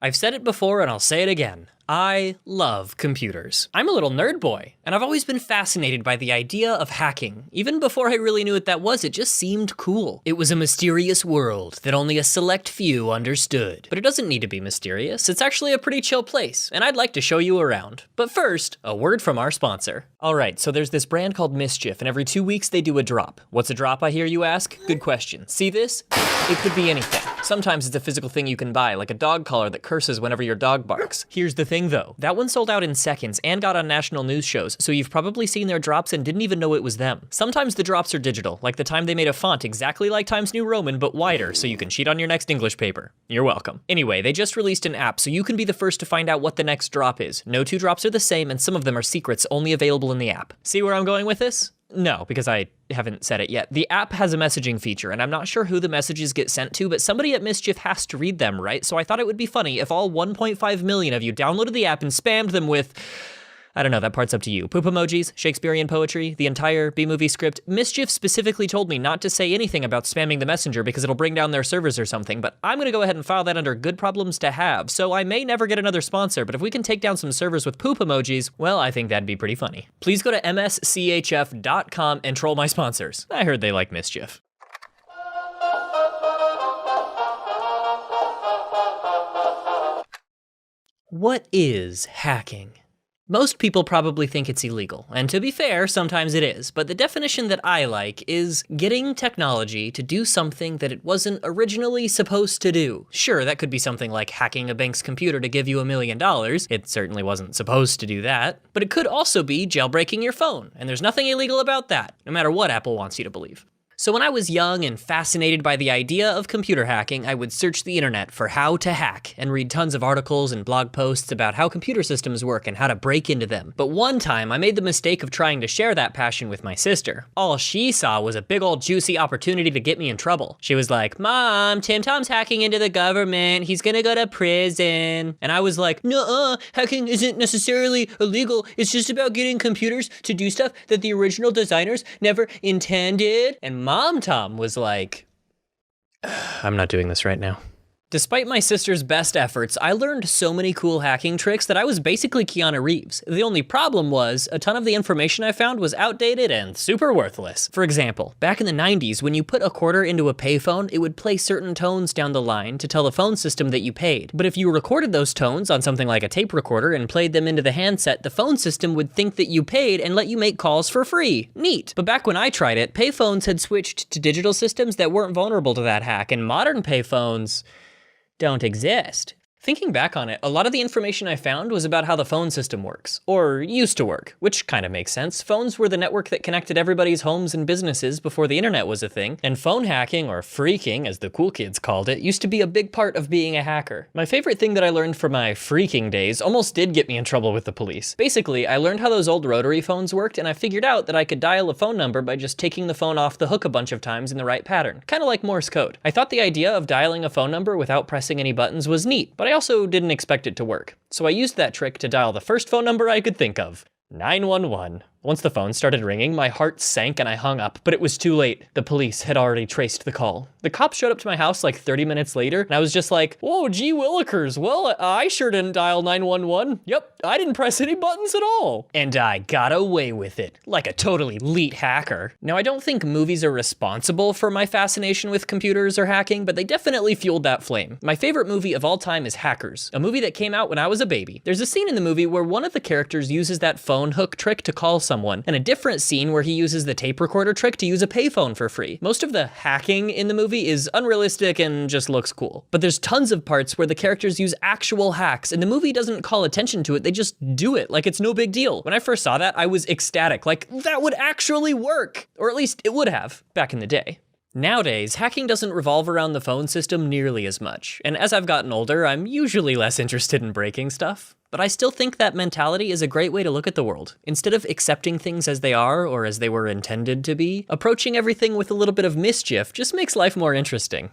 I've said it before and I'll say it again. I love computers. I'm a little nerd boy, and I've always been fascinated by the idea of hacking. Even before I really knew what that was, it just seemed cool. It was a mysterious world that only a select few understood. But it doesn't need to be mysterious. It's actually a pretty chill place, and I'd like to show you around. But first, a word from our sponsor. All right, so there's this brand called Mischief, and every 2 weeks they do a drop. What's a drop, I hear you ask? Good question. See this? It could be anything. Sometimes it's a physical thing you can buy, like a dog collar that curses whenever your dog barks. Here's the thing though, that one sold out in seconds and got on national news shows, so you've probably seen their drops and didn't even know it was them. Sometimes the drops are digital, like the time they made a font exactly like Times New Roman but wider so you can cheat on your next English paper. You're welcome. Anyway, they just released an app so you can be the first to find out what the next drop is. No two drops are the same and some of them are secrets only available in the app. See where I'm going with this? No, because I haven't said it yet. The app has a messaging feature, and I'm not sure who the messages get sent to, but somebody at Mischief has to read them, right? So I thought it would be funny if all 1.5 million of you downloaded the app and spammed them with, I don't know, that part's up to you. Poop emojis, Shakespearean poetry, the entire B-movie script. Mischief specifically told me not to say anything about spamming the messenger because it'll bring down their servers or something, but I'm gonna go ahead and file that under good problems to have, so I may never get another sponsor, but if we can take down some servers with poop emojis, well, I think that'd be pretty funny. Please go to mschf.com and troll my sponsors. I heard they like Mischief. What is hacking? Most people probably think it's illegal, and to be fair, sometimes it is, but the definition that I like is getting technology to do something that it wasn't originally supposed to do. Sure, that could be something like hacking a bank's computer to give you $1 million. It certainly wasn't supposed to do that. But it could also be jailbreaking your phone, and there's nothing illegal about that, no matter what Apple wants you to believe. So when I was young and fascinated by the idea of computer hacking, I would search the internet for how to hack and read tons of articles and blog posts about how computer systems work and how to break into them. But one time I made the mistake of trying to share that passion with my sister. All she saw was a big old juicy opportunity to get me in trouble. She was like, "Mom, Tim Tom's hacking into the government. He's gonna go to prison." And I was like, "Nuh-uh, hacking isn't necessarily illegal. It's just about getting computers to do stuff that the original designers never intended." And Mom Tom was like, "I'm not doing this right now." Despite my sister's best efforts, I learned so many cool hacking tricks that I was basically Keanu Reeves. The only problem was, a ton of the information I found was outdated and super worthless. For example, back in the 90s, when you put a quarter into a payphone, it would play certain tones down the line to tell the phone system that you paid. But if you recorded those tones on something like a tape recorder and played them into the handset, the phone system would think that you paid and let you make calls for free. Neat. But back when I tried it, payphones had switched to digital systems that weren't vulnerable to that hack, and modern payphones don't exist. Thinking back on it, a lot of the information I found was about how the phone system works, or used to work, which kind of makes sense. Phones were the network that connected everybody's homes and businesses before the internet was a thing, and phone hacking, or phreaking as the cool kids called it, used to be a big part of being a hacker. My favorite thing that I learned from my phreaking days almost did get me in trouble with the police. Basically, I learned how those old rotary phones worked, and I figured out that I could dial a phone number by just taking the phone off the hook a bunch of times in the right pattern, kind of like Morse code. I thought the idea of dialing a phone number without pressing any buttons was neat, but I also didn't expect it to work. So I used that trick to dial the first phone number I could think of. 911. Once the phone started ringing, my heart sank and I hung up, but it was too late. The police had already traced the call. The cops showed up to my house like 30 minutes later, and I was just like, "Whoa, gee willikers, well, I sure didn't dial 911. Yep, I didn't press any buttons at all." And I got away with it, like a totally elite hacker. Now, I don't think movies are responsible for my fascination with computers or hacking, but they definitely fueled that flame. My favorite movie of all time is Hackers, a movie that came out when I was a baby. There's a scene in the movie where one of the characters uses that phone hook trick to call someone, and a different scene where he uses the tape recorder trick to use a payphone for free. Most of the hacking in the movie is unrealistic and just looks cool. But there's tons of parts where the characters use actual hacks, and the movie doesn't call attention to it, they just do it like it's no big deal. When I first saw that, I was ecstatic, like, that would actually work! Or at least it would have, back in the day. Nowadays, hacking doesn't revolve around the phone system nearly as much, and as I've gotten older, I'm usually less interested in breaking stuff. But I still think that mentality is a great way to look at the world. Instead of accepting things as they are, or as they were intended to be, approaching everything with a little bit of mischief just makes life more interesting.